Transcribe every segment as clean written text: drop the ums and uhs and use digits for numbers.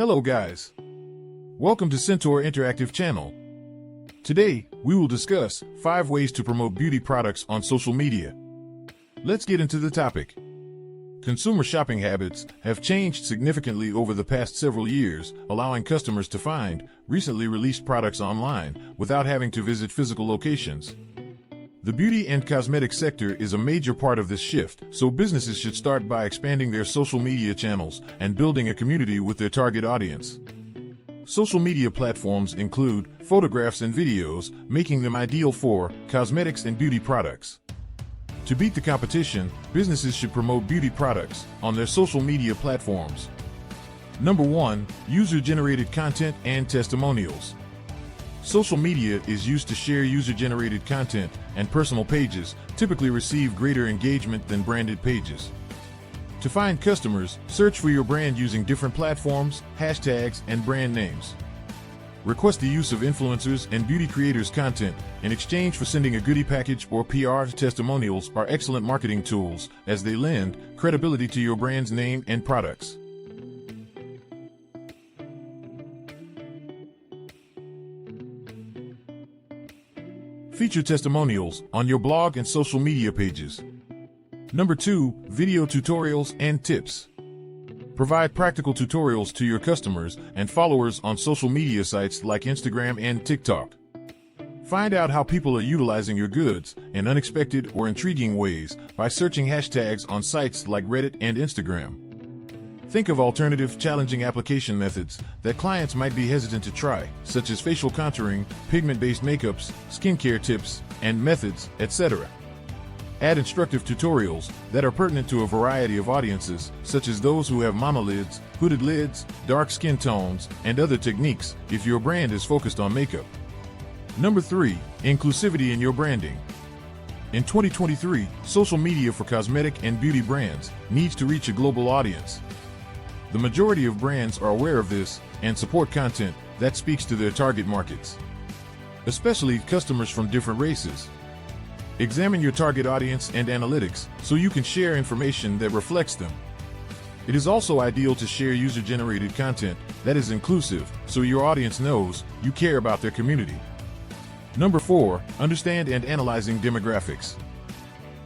Hello guys. Welcome to Centaur Interactive channel. Today, we will discuss 5 ways to promote beauty products on social media. Let's get into the topic. Consumer shopping habits have changed significantly over the past several years, allowing customers to find recently released products online without having to visit physical locations. The beauty and cosmetic sector is a major part of this shift, so businesses should start by expanding their social media channels and building a community with their target audience. Social media platforms include photographs and videos, making them ideal for cosmetics and beauty products. To beat the competition, businesses should promote beauty products on their social media platforms. Number 1. User-generated content and testimonials. Social media is used to share user-generated content, and personal pages typically receive greater engagement than branded pages. To find customers, search for your brand using different platforms, hashtags, and brand names. Request the use of influencers and beauty creators' content in exchange for sending a goodie package or PR. Testimonials are excellent marketing tools as they lend credibility to your brand's name and products. Feature testimonials on your blog and social media pages. Number 2. Video tutorials and tips. Provide practical tutorials to your customers and followers on social media sites like Instagram and TikTok. Find out how people are utilizing your goods in unexpected or intriguing ways by searching hashtags on sites like Reddit and Instagram. Think of alternative, challenging application methods that clients might be hesitant to try, such as facial contouring, pigment-based makeups, skincare tips and methods, etc. Add instructive tutorials that are pertinent to a variety of audiences, such as those who have monolids, hooded lids, dark skin tones, and other techniques if your brand is focused on makeup. Number 3. Inclusivity in your branding. In 2023, social media for cosmetic and beauty brands needs to reach a global audience. The majority of brands are aware of this and support content that speaks to their target markets, especially customers from different races. Examine your target audience and analytics so you can share information that reflects them. It is also ideal to share user-generated content that is inclusive so your audience knows you care about their community. Number 4. Understand and analyzing demographics.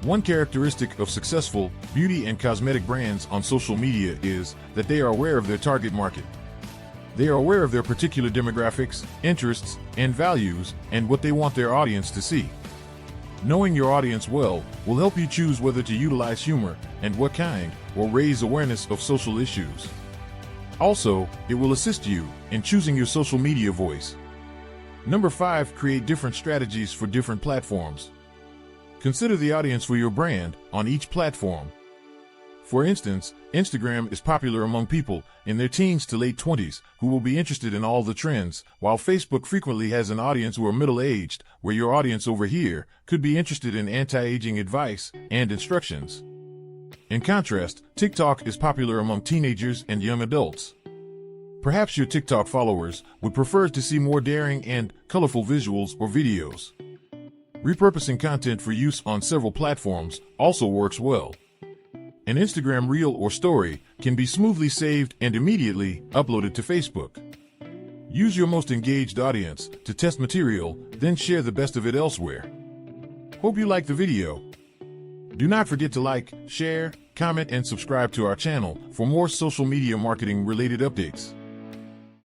One characteristic of successful beauty and cosmetic brands on social media is that they are aware of their target market. They are aware of their particular demographics, interests, and values, and what they want their audience to see. Knowing your audience well will help you choose whether to utilize humor and what kind, or raise awareness of social issues. Also, it will assist you in choosing your social media voice. Number 5. Create different strategies for different platforms. Consider the audience for your brand on each platform. For instance, Instagram is popular among people in their teens to late 20s who will be interested in all the trends, while Facebook frequently has an audience who are middle-aged, where your audience over here could be interested in anti-aging advice and instructions. In contrast, TikTok is popular among teenagers and young adults. Perhaps your TikTok followers would prefer to see more daring and colorful visuals or videos. Repurposing content for use on several platforms also works well. An Instagram reel or story can be smoothly saved and immediately uploaded to Facebook. Use your most engaged audience to test material, then share the best of it elsewhere. Hope you liked the video. Do not forget to like, share, comment, and subscribe to our channel for more social media marketing related updates.